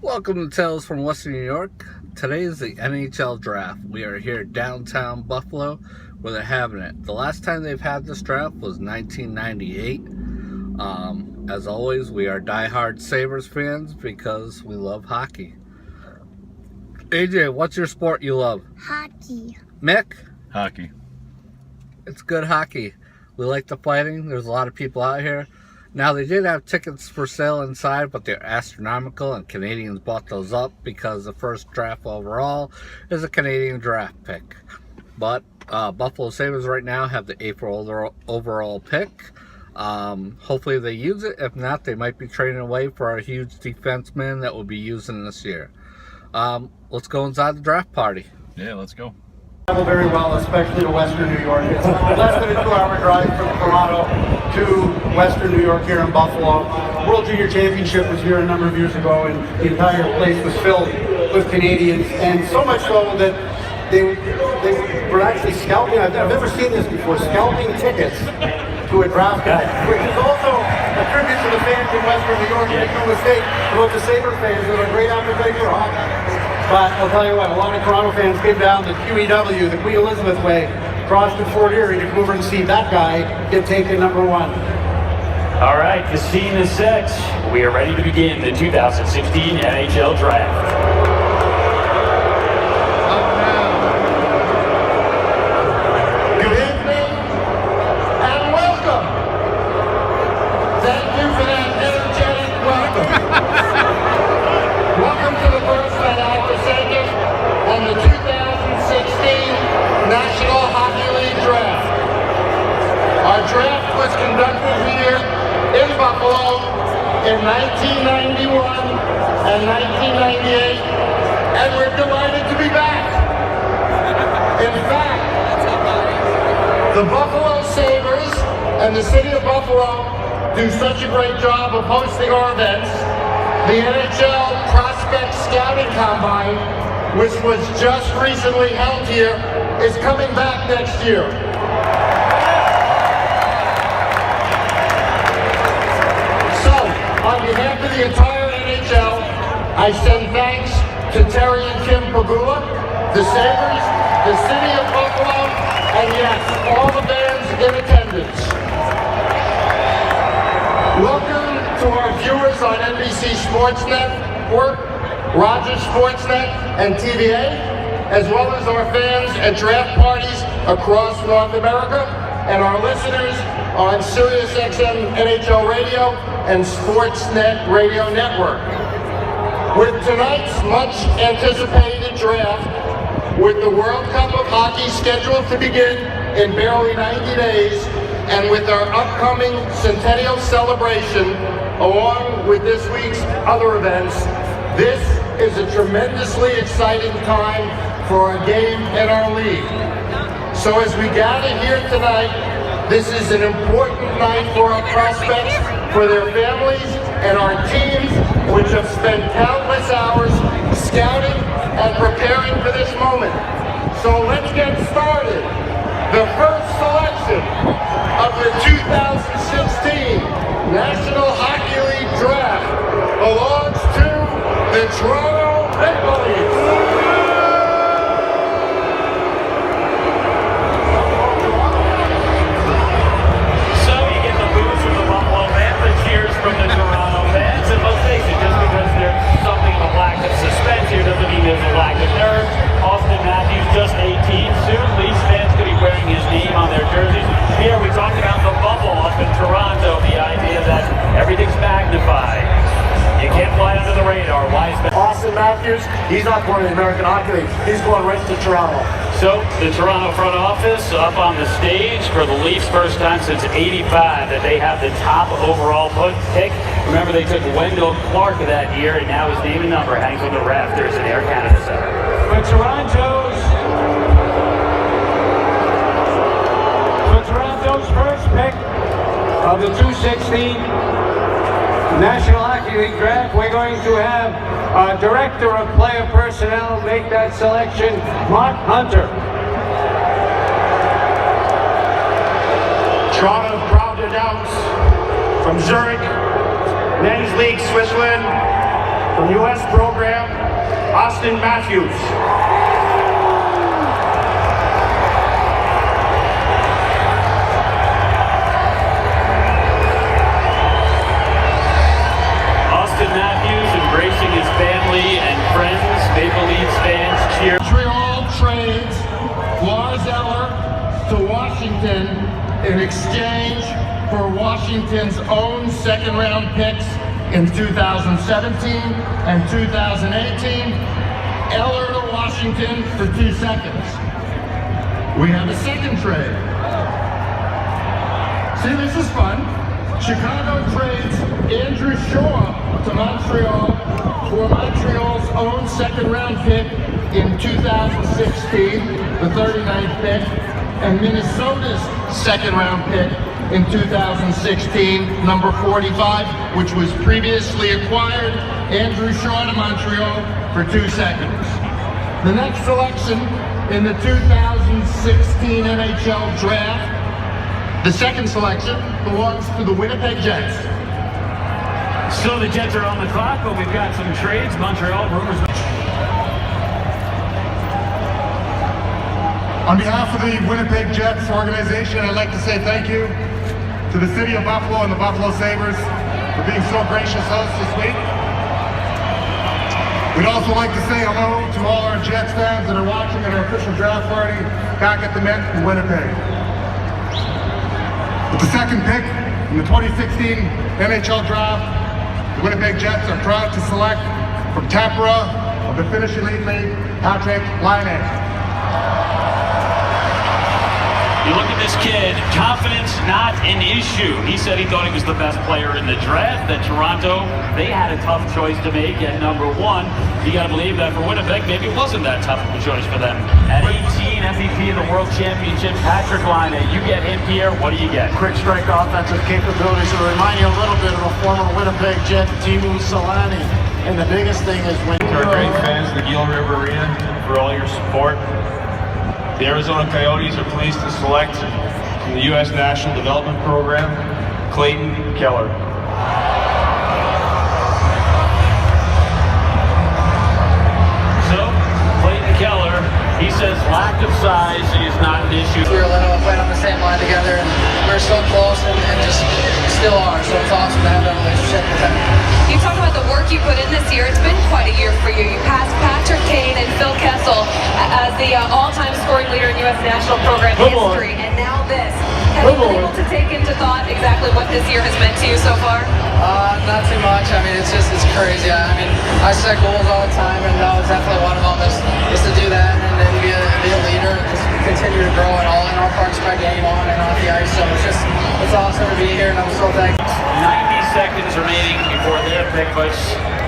Welcome to Tales from Western New York. Today is the NHL draft. We are here downtown Buffalo where they're having it. The last time they've had this draft was 1998. As always, we are diehard Sabres fans because we love hockey. AJ, what's your sport you love? Hockey. Mick? Hockey. It's good hockey. We like the fighting. There's a lot of people out here. Now, they did have tickets for sale inside, but they're astronomical, and Canadians bought those up because the first draft overall is a Canadian draft pick. But Buffalo Sabres right now have the 8th overall pick. Hopefully they use it. If not, they might be trading away for a huge defenseman that will be using this year. Let's go inside the draft party. Yeah, let's go. Travel very well, especially to Western New York. It's less than a 2-hour drive from Toronto to Western New York here in Buffalo. World Junior Championship was here a number of years ago, and the entire place was filled with Canadians, and so much so that they were actually scalping. I've never seen this before, scalping tickets to a draft guy, which is also a tribute to the fans in Western New York. Make no mistake about the Sabres fans, who have a great appetite for hockey. But I'll tell you what, a lot of Toronto fans came down the QEW, the Queen Elizabeth Way, crossed to Fort Erie to come over and see that guy get taken number 1. All right, the scene is set. We are ready to begin the 2016 NHL Draft. Good evening and welcome. Thank you for that energetic welcome. Welcome to the first that I presented on the 2016 National Hockey League Draft. Our draft was conducted here in Buffalo in 1991 and 1998, and we're delighted to be back. In fact, the Buffalo Sabres and the city of Buffalo do such a great job of hosting our events. The NHL Prospect Scouting Combine, which was just recently held here, is coming back next year. So, on behalf of the entire NHL, I send thanks to Terry and Kim Pagula, the Sabres, the city of Buffalo, and yes, all the bands in attendance. Welcome to our viewers on NBC Sports Network, Rogers Sportsnet, and TVA, as well as our fans at draft parties across North America, and our listeners on SiriusXM NHL Radio and Sportsnet Radio Network. With tonight's much anticipated draft, with the World Cup of Hockey scheduled to begin in barely 90 days, and with our upcoming Centennial celebration, along with this week's other events, this is a tremendously exciting time for our game and our league. So as we gather here tonight, this is an important night for our prospects, for their families, and our teams, which have spent countless hours scouting and preparing for this moment. So let's get started. The first selection of the 2016 National Hockey League Draft belongs to the Toronto Maple Leafs. So you get the boos from the Buffalo fans, the cheers from the Toronto fans, and let's face it, just because there's something of a lack of suspense here doesn't mean there's a lack of nerve. Austin Matthews, just 18, soon Leafs fans could be wearing his name on their jerseys. Here we talked about the bubble up in Toronto, the idea that everything's magnified. You can't fly under the radar. Why is that? Austin Matthews, he's not going to the American Hockey League. He's going right to Toronto. So the Toronto front office up on the stage for the Leafs, first time since '85 that they have the top overall pick. Remember, they took Wendell Clark that year, and now his name and number hangs on the rafters in Air Canada Center. For Toronto's first pick of the 2016 National Hockey League Draft, we're going to have our Director of Player Personnel make that selection, Mark Hunter. Toronto proud to announce from Zurich, Men's League Switzerland, From U.S. program, Austin Matthews. Austin Matthews embracing his family and friends. Maple Leafs fans cheer. Montreal trades Lars Eller to Washington in exchange for Washington's own second-round picks in 2017 and 2018. Eller to Washington for 2 seconds. We have a second trade. See, this is fun. Chicago trades Andrew Shaw to Montreal for Montreal's own second-round pick in 2016, the 39th pick, and Minnesota's second-round pick in 2016, number 45, which was previously acquired. Andrew Shaw to Montreal for 2 seconds. The next selection in the 2016 NHL Draft, the second selection belongs to the Winnipeg Jets. So the Jets are on the clock, but we've got some trades. Montreal rumors. On behalf of the Winnipeg Jets organization, I'd like to say thank you to the City of Buffalo and the Buffalo Sabres for being so gracious hosts this week. We'd also like to say hello to all our Jets fans that are watching at our official draft party back at the Met in Winnipeg. With the second pick in the 2016 NHL Draft, the Winnipeg Jets are proud to select from Tampere of the Finnish Elite League, Patrik Laine. You look at this kid, confidence not an issue. He said he thought he was the best player in the draft. That Toronto, they had a tough choice to make at number 1. You got to believe that for Winnipeg, maybe it wasn't that tough of a choice for them. At 18, MVP of the World Championship, Patrik Laine. You get him here, what do you get? Quick strike offensive capabilities to remind you a little bit of a former Winnipeg Jet, Teemu Selanne. And the biggest thing is when To our great fans, the Gila River Arena, for all your support. The Arizona Coyotes are pleased to select from the U.S. National Development Program, Clayton Keller. So, Clayton Keller, he says lack of size is not an issue. We were little, played on the same line together, and we were so close and just still are. So it's awesome to have that relationship with him. You talk about the work you put in this year. It's been quite a year for you. You passed Patrick Kane and Phil Kessel as the all-time scoring leader in U.S. National Program history, and now this. Have you been able to take into thought exactly what this year has meant to you so far? Not too much. I mean, it's crazy. I mean, I set goals all the time, and that was definitely one of them is to do that and then be a leader and just continue to grow in all parts of my game, on and off the ice. So it's awesome to be here, and I'm so thankful. 90 seconds remaining before their pick, but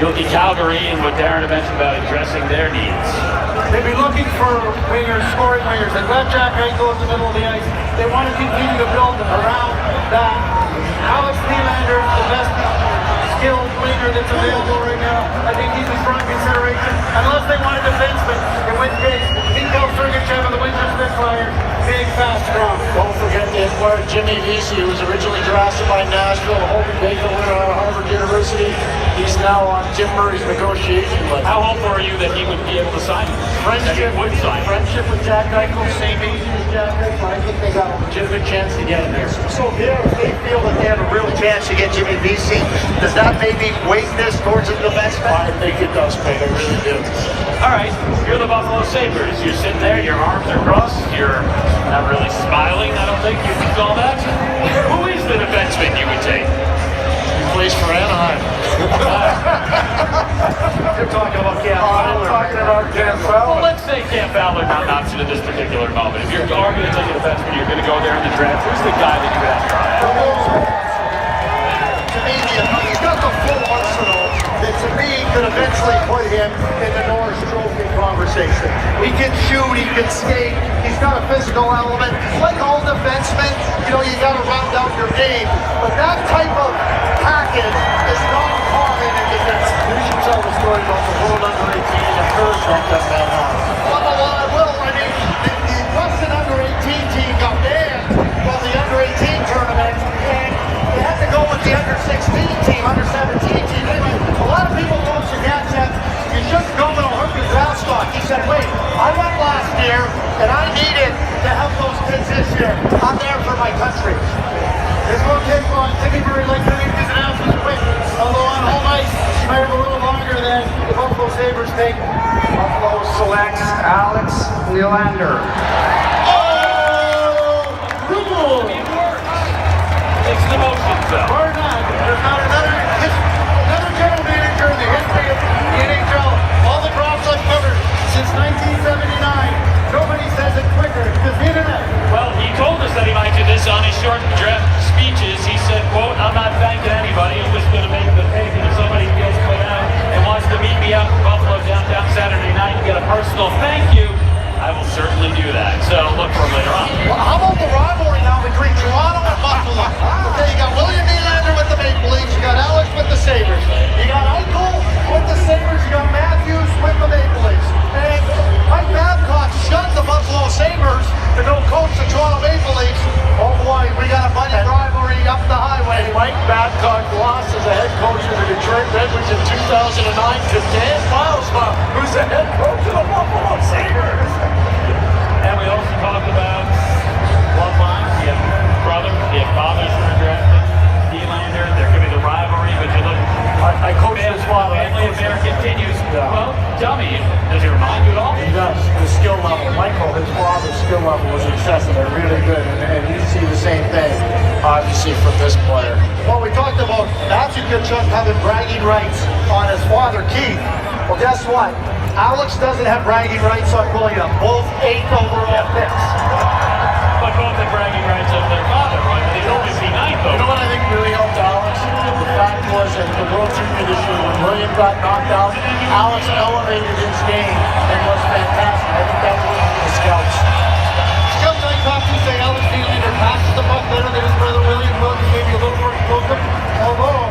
you look at Calgary and what Darren mentioned about addressing their needs. they'd be looking for wingers, scoring wingers. They've got Jack Eichel in the middle of the ice. They want to continue to build around that. Alex Nylander is the best skilled winger that's available right now. I think he's a strong consideration. Unless they want a defenseman, it went big. Mikhail Sergachev of the Windsor Smith Flyers. Big, fast, strong. Don't forget the acquired Jimmy Vesey, who was originally drafted by Nashville, a Holden Baker winner out of Harvard University. He's now on Tim Murray's negotiation list. How hopeful are you that he would be able to sign him? Friendship would sign him. Friendship with Jack Eichel, same age as Jack Eichel. I think they got a legitimate chance to get him there. So here, if they feel that they have a real chance to get Jimmy Vesey, does that maybe weight this towards a defenseman? I think it does, Pete. I really do. All right, you're the Buffalo Sabres. You're sitting there, your arms are crossed, you're not really smiling, I don't think you can call that. Who is the defenseman you would take? He plays for Anaheim. You're talking about Cam I'm Fowler. talking about Cam Well, Fowler. let's say Cam Fowler not an option at this particular moment. If you're going to take a defenseman, you're going to go there in the draft. Who's the guy that you would have to try out? To me, he's got the full arsenal that to me could eventually put him in the Norris Trophy conversation. He can shoot, he can skate, he's got a physical element. Like all defensemen, you got to round out your game. But that type of package is not common in defense. You should tell the story about the World Under 18 and Curse that does that now. Well, I will. I mean, the Western Under 18 team got banned from the Under 18 tournament, and they had to go with the Under 16 team, Under 17 team. Anyway, a lot of people don't forget on. Timmy Murray likes to make these announcements quick. Although on home ice, he might have a little longer than the Buffalo Sabres take. Buffalo selects Alex Nylander. Oh! Cool! It's the motion, though. Or not. There's not another general manager in the history of the NHL. All the drops I've covered since 1979. Nobody says it quicker. Just the internet. Well, he told us that he might do this on his short draft speeches. He said, quote, I'm not thanking anybody. I'm just going to make the pick. And if somebody feels put out and wants to meet me out in Buffalo downtown Saturday night and get a personal thank you, I will certainly do that. So look for him later on. Well, how about the rivalry now between Toronto and Buffalo? Okay, you got William Nylander with the Maple Leafs, you got Alex with the Sabres, you got Eichel with the Sabres, you got Matthews with the Maple Leafs. And Mike Babcock shunned the Buffalo Sabres to go coach the Toronto Maple Leafs. Oh boy, we got a buddy rivalry up the highway. Mike Babcock lost as a head coach of the Detroit Red Wings in 2009 to Dan Bilesma, who's the head coach of the Buffalo Sabres. And we also talked about bloodlines. You have brothers, you have fathers who are drafted. Nylander, there could be the rivalry, but you look. I coached his father. Family affair continues. Yeah. Well, tell me, does he remind you at all? He does. The skill level. Michael, his father's skill level was excessive and really good. And you see the same thing, obviously, from this player. Well, we talked about Matthew Tkachuk having bragging rights on his father, Keith. Well, guess what? Alex doesn't have bragging rights on William, both 8th overall picks. But both the bragging rights of their father, right? They'd always be ninth, though. You know what I think really helped Alex? The fact was that the World Junior this year, when William got knocked out, Alex elevated his game and was fantastic. I think that was the scouts. Scouts I talked to say Alex Nylander passes the puck better than his brother William. William maybe a little more explosive. Although,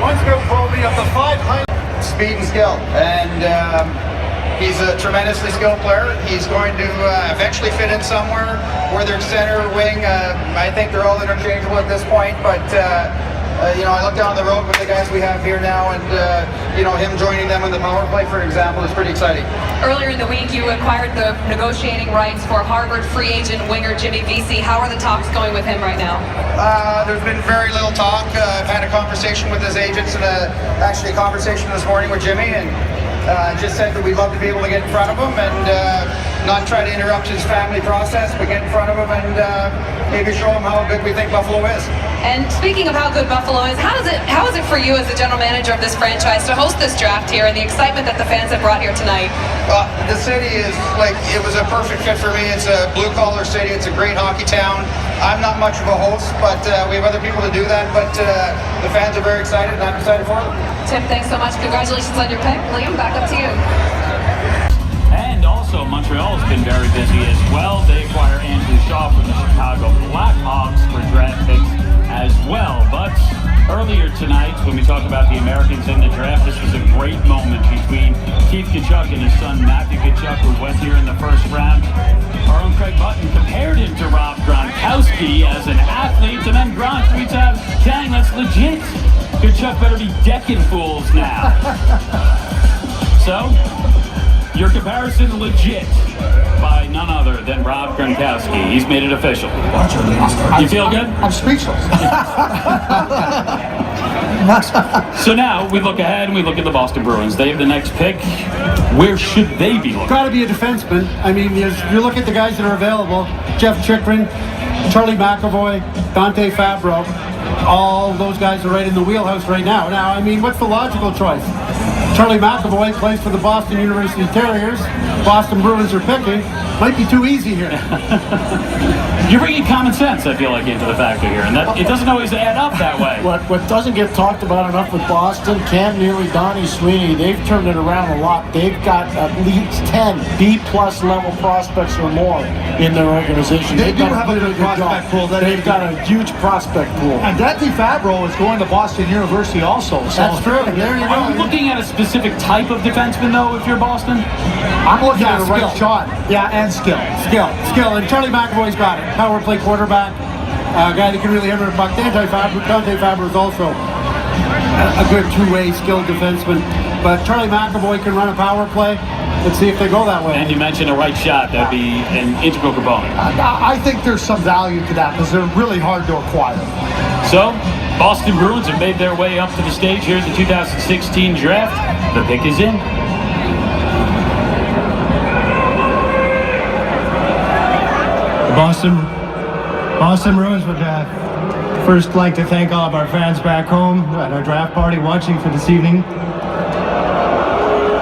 one scout told me of the 500 speed and skill, and he's a tremendously skilled player. He's going to eventually fit in somewhere, whether it's center or wing. I think they're all interchangeable at this point, but you know, I look down the road with the guys we have here now, and you know, him joining them in the power play, for example, is pretty exciting. Earlier in the week, you acquired the negotiating rights for Harvard free agent winger Jimmy Vesey. How are the talks going with him right now? There's been very little talk. I've had a conversation with his agents and actually a conversation this morning with Jimmy, and just said that we'd love to be able to get in front of him and not try to interrupt his family process, but get in front of him and maybe show him how good we think Buffalo is. And speaking of how good Buffalo is, how is it for you as the general manager of this franchise to host this draft here and the excitement that the fans have brought here tonight? The city is like, it was a perfect fit for me. It's a blue-collar city. It's a great hockey town. I'm not much of a host, but we have other people to do that. But the fans are very excited, and I'm excited for them. Tim, thanks so much. Congratulations on your pick. Liam, back up to you. And also, Montreal's been very busy as well. They acquire Andrew Shaw from the Chicago Blackhawks for draft picks as well. But earlier tonight, when we talked about the Americans in the draft, this was a great moment between Keith Tkachuk and his son Matthew Tkachuk, who went here in the first round. Our own Craig Button compared him to Rob Gronkowski as an athlete, and then Gronk tweets out, dang, that's legit. Tkachuk better be decking fools now. So, your comparison legit by none other than Rob Gronkowski. He's made it official. You feel good? I'm speechless. So now we look ahead and we look at the Boston Bruins. They have the next pick. Where should they be looking? Got to be a defenseman. I mean, you look at the guys that are available: Jeff Chikrin, Charlie McAvoy, Dante Fabro. All those guys are right in the wheelhouse right now. Now, I mean, what's the logical choice? Charlie McAvoy plays for the Boston University Terriers. Boston Bruins are picking. Might be too easy here. You're bringing common sense, I feel like, into the factor here, and that it doesn't always add up that way. What doesn't get talked about enough with Boston, Cam Neely, Donnie Sweeney, they've turned it around a lot. They've got at least 10 B-plus level prospects or more in their organization. They They've do got have a good prospect pool. They've got a huge prospect pool. And Dante Fabro is going to Boston University also. So That's true. There you Are you go. looking at a specific type of defenseman, though, if you're Boston? I'm looking at a right skill. shot. Yeah, and skill. Skill. And Charlie McAvoy's got it. Power play quarterback. A guy that can really hammer a puck. Dante Fabro is also a good two-way skilled defenseman. But Charlie McAvoy can run a power play. Let's see if they go that way. And you mentioned a right shot. That'd be an integral component. I think there's some value to that because they're really hard to acquire. So, Boston Bruins have made their way up to the stage here at the 2016 draft. The pick is in. Boston Bruins would first like to thank all of our fans back home at our draft party watching for this evening.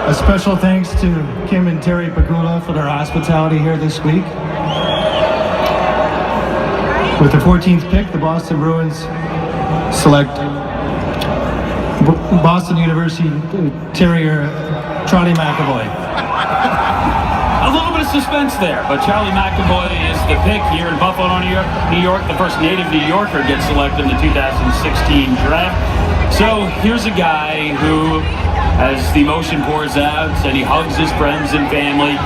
A special thanks to Kim and Terry Pagula for their hospitality here this week. With the 14th pick, the Boston Bruins select Boston University Terrier Charlie McAvoy. A little bit of suspense there, but Charlie McAvoy is the pick here in Buffalo, New York. The first native New Yorker gets selected in the 2016 draft. So here's a guy who, as the emotion pours out and he hugs his friends and family,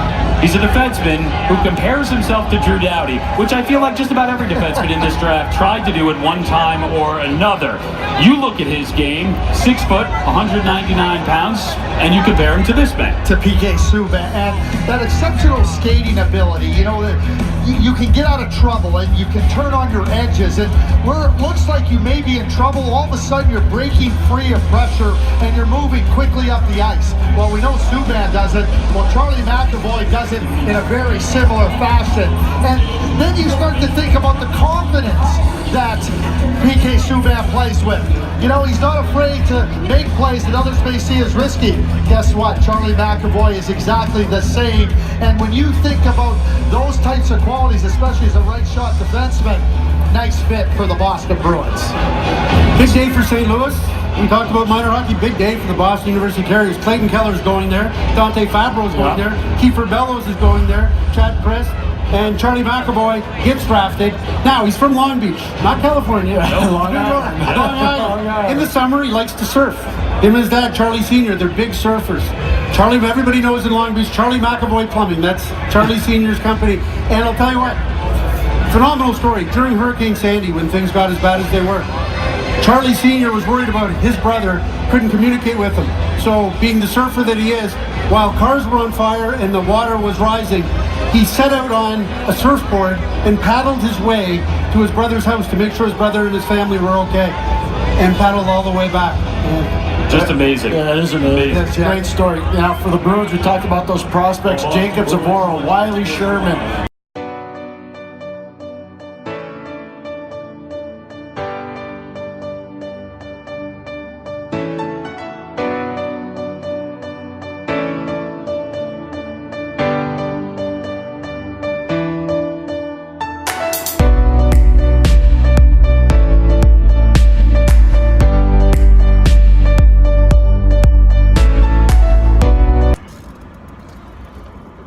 he's a defenseman who compares himself to Drew Doughty, which I feel like just about every defenseman in this draft tried to do at one time or another. You look at his game, 6 foot, 199 pounds, and you compare him to this man. To PK Subban, and that exceptional skating ability, you know, you can get out of trouble and you can turn on your edges, and where it looks like you may be in trouble, all of a sudden you're breaking free of pressure and you're moving quickly up the ice. Well, we know Subban does it. Well, Charlie McAvoy does it in a very similar fashion. And then you start to think about the confidence that PK Subban plays with. You know, he's not afraid to make plays that others may see as risky. Guess what? Charlie McAvoy is exactly the same. And when you think about those types of qualities, especially as a right shot defenseman, nice fit for the Boston Bruins. Big day for St. Louis. We talked about minor hockey. Big day for the Boston University Terriers. Clayton Keller's going there. Dante Fabro's going there. Kiefer Bellows is going there. Chad Chris. And Charlie McAvoy gets drafted. Now, he's from Long Beach, not California. Long Island. In the summer, he likes to surf. Him and his dad, Charlie Sr., they're big surfers. Charlie, everybody knows in Long Beach, Charlie McAvoy Plumbing. That's Charlie Sr.'s company. And I'll tell you what, phenomenal story. During Hurricane Sandy, when things got as bad as they were, Charlie Sr. was worried about his brother, couldn't communicate with him. So, being the surfer that he is, while cars were on fire and the water was rising, he set out on a surfboard and paddled his way to his brother's house to make sure his brother and his family were okay, and paddled all the way back. Just amazing. Yeah, that is amazing. That's a great story. Now, for the Bruins, we talked about those prospects, Jacob Zavora, Wiley Sherman.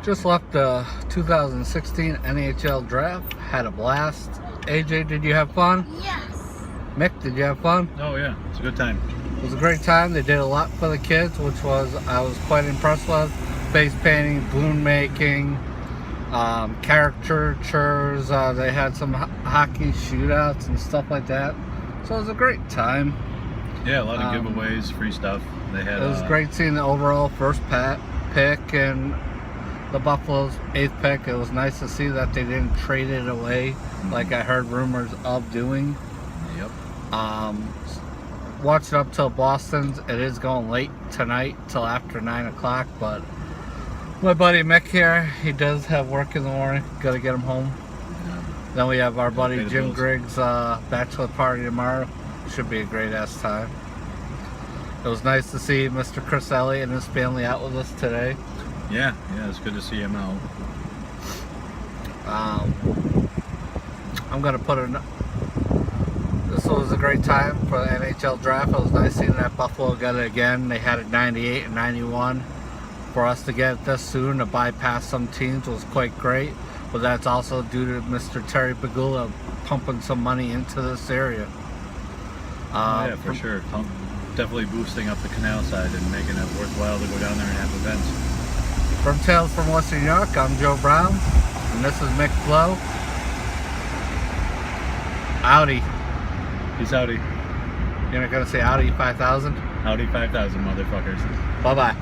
Just left the 2016 NHL draft. Had a blast. AJ, did you have fun? Yes. Mick, did you have fun? Oh yeah, it's a good time. It was a great time. They did a lot for the kids, which I was quite impressed with. Face painting, balloon making, caricatures. They had some hockey shootouts and stuff like that. So it was a great time. Yeah, a lot of giveaways, free stuff. They had. It was great seeing the overall first pick and the Buffalo's 8th pick. It was nice to see that they didn't trade it away like I heard rumors of doing. Yep. Watched it up till Boston's. It is going late tonight till after 9 o'clock, but my buddy Mick here, he does have work in the morning. Got to get him home. Then we have our buddy Jim Griggs' bachelor party tomorrow. Should be a great ass time. It was nice to see Mr. Chris Elliott and his family out with us today. Yeah, it's good to see him out. I'm gonna put this was a great time for the NHL draft. It was nice seeing that Buffalo got it again. They had it 98 and 91. For us to get it this soon, to bypass some teams, was quite great. But that's also due to Mr. Terry Pagula pumping some money into this area. Yeah, for sure. Definitely boosting up the canal side and making it worthwhile to go down there and have events. From Tales from Western New York, I'm Joe Brown, and this is Mick Flo. Audi. Peace outie. You're not gonna say Audi 5000? Audi 5000, motherfuckers. Bye-bye.